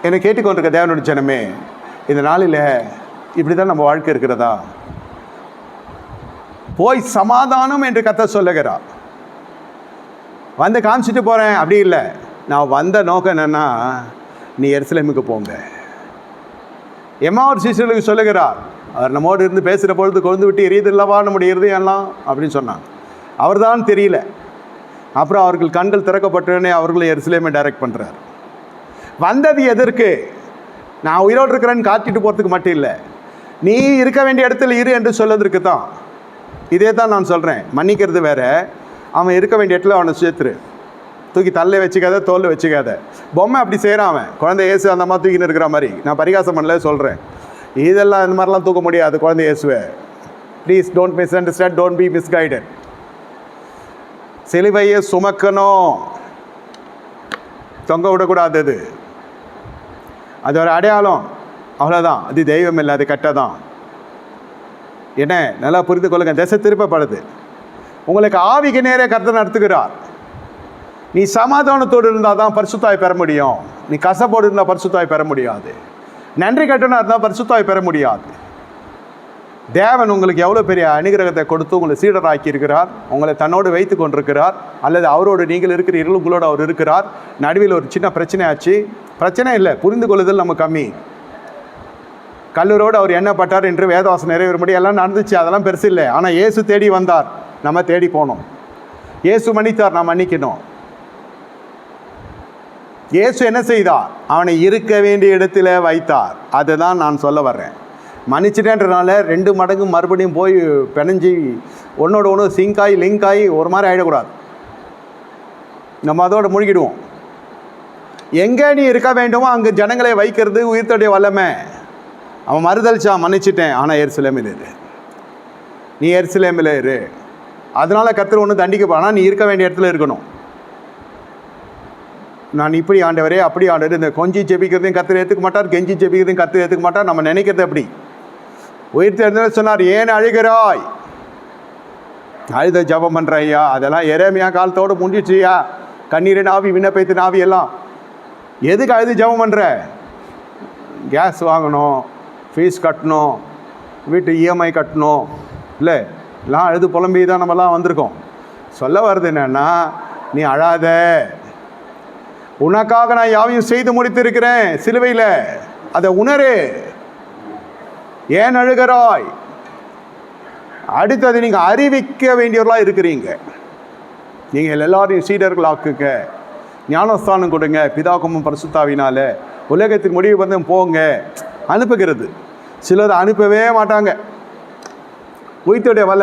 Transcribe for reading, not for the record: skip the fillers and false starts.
என்னை கேட்டுக்கொண்டிருக்க தேவனுடைய ஜனமே, இந்த நாளில் இப்படி தான் நம்ம வாழ்க்கை இருக்கிறதா? போய் சமாதானம் என்று கர்த்தர் சொல்லுகிறார். வந்து காமிச்சிட்டு போகிறேன் அப்படி இல்லை. நான் வந்த நோக்கம் என்னென்னா, நீ எருசலேமுக்கு போங்க. எம்மாவூர் சீசர்களுக்கு சொல்லுகிறார். அவர் நம்மோடு இருந்து பேசுகிற பொழுது கொண்டு விட்டு எரியுது இல்லவா நம்முடைய இருதயம்லாம் அப்படின்னு சொன்னாங்க. அவர் தான் தெரியல. அப்புறம் அவர்கள் கண்கள் திறக்கப்பட்டோடனே அவர்களும் எருசலேமை டைரக்ட் பண்ணுறார். வந்தது எதற்கு? நான் உயிரோடு இருக்கிறேன்னு காட்டிட்டு போகிறதுக்கு மட்டும் இல்லை, நீ இருக்க வேண்டிய இடத்துல இரு என்று சொல்வதற்கு தான். இதே தான் நான் சொல்கிறேன். மன்னிக்கிறது வேறு, அவன் இருக்க வேண்டிய இடத்துல அவனை சேர்த்துரு. தூக்கி தள்ள வச்சுக்காத, தோல் வச்சுக்காத. பொம்மை அப்படி செய்கிறான் அவன். குழந்தை இயேசு அந்த மாதிரி தூக்கின்னு இருக்கிற மாதிரி. நான் பரிகாசம் பண்ணல சொல்கிறேன். இதெல்லாம் இந்த மாதிரிலாம் தூக்க முடியாது குழந்தை இயேசுவை. Please don't miss understand, don't be misguided. சிலுவையை சுமக்கணும், தொங்க விடக்கூடாது. அது ஒரு அடையாளம், அவ்வளோதான். அது தெய்வம் இல்லை, அது கட்டை தான். என்ன நல்லா புரிந்து கொள்ளுங்க. திசை திருப்பப்படுது. உங்களுக்கு ஆவிக்கு நேரே கர்த்தர் நடத்துகிறார். நீ சமாதானத்தோடு இருந்தால் தான் பரிசுத்தாய் பெற முடியும். நீ கசப்போடு இருந்தால் பரிசுத்தாய் பெற முடியாது. நன்றி கட்டணம் இருந்தால் பரிசுத்தாய் பெற முடியாது. தேவன் உங்களுக்கு எவ்வளோ பெரிய அனுகிரகத்தை கொடுத்து உங்களை சீடராக்கி இருக்கிறார். உங்களை தன்னோடு வைத்து கொண்டிருக்கிறார். அல்லது அவரோடு நீங்கள் இருக்கிறீர்கள், உங்களோடு அவர் இருக்கிறார். நடுவில் ஒரு சின்ன பிரச்சனை ஆச்சு. பிரச்சனை இல்லை, புரிந்து கொள்ளுதல் நம்ம கம்மி. கல்லூரோடு அவர் என்ன பட்டார் என்று வேதவாசம் நிறைவேறும்படி எல்லாம் நடந்துச்சு. அதெல்லாம் பெருசு இல்லை. ஆனால் இயேசு தேடி வந்தார், நம்ம தேடி போனோம். இயேசு மன்னித்தார், நாம் மன்னிக்கணும். இயேசு என்ன செய்தார்? அவனை இருக்க வேண்டிய இடத்துல வைத்தார். அதை தான் நான் சொல்ல வர்றேன். மன்னிச்சிட்டேன்றனால 2 மடங்கு மறுபடியும் போய் பிணைஞ்சி ஒன்றோட ஒன்று சிங்காய் லிங்காய் ஒரு மாதிரி ஆகிடக்கூடாது. நம்ம அதோடு மூழ்கிடுவோம். எங்கே நீ இருக்க வேண்டுமோ அங்கே ஜனங்களை வைக்கிறது உயிர்த்தடைய வல்லமை. அவன் மறுதளிச்சான், மன்னிச்சிட்டேன். ஆனால் எருசலேமில் இரு, நீ எருசலேமில் இரு. அதனால் கர்த்தர் ஒன்று தண்டிக்க. ஆனால் நீ இருக்க வேண்டிய இடத்துல இருக்கணும். நான் இப்படி ஆண்டவரே அப்படி ஆண்டவர், இந்த கொஞ்சி ஜெபிக்கிறதையும் கர்த்தர் ஏற்றுக்க மாட்டார், கெஞ்சி ஜெபிக்கிறதையும் கர்த்தர் ஏற்றுக்க மாட்டார். நம்ம நினைக்கிறது அப்படி. உயிர்த்தெழுந்தவர் சொன்னார், ஏன் அழுகிறாய்? அழுத ஜபம் பண்ணுற ஐயா, அதெல்லாம் எரேமியா காலத்தோடு முடிஞ்சிச்சியா. கண்ணீரின் ஆவி, விண்ணப்பத்தின் ஆவி எல்லாம். எதுக்கு அழுது ஜபம் பண்ணுற? கேஸ் வாங்கணும், ஃபீஸ் கட்டணும், வீட்டு இஎம்ஐ கட்டணும், இல்லை எல்லாம் அழுது புலம்பி தான் நம்மலாம் வந்திருக்கோம். சொல்ல வர்றது என்னென்னா, நீ அழாத, உனக்காக நான் யாவையும் செய்து முடித்திருக்கிறேன் சிலுவையில். அதை உணரு. ஏன் அழுகிறாய்? அடுத்தது நீங்கள் அறிவிக்க வேண்டியவர்களாக இருக்கிறீங்க. நீங்கள் எல்லாரையும் சீடர்களாக்குங்க, ஞானஸ்தானம் கொடுங்க, பிதாகுமாரன் பரிசுத்தாவினால உலகத்தின் முடிவு வந்து போங்க. அனுப்புகிறது. சிலர் அனுப்பவே மாட்டாங்க. உயிர்த்தடைய வல்லமை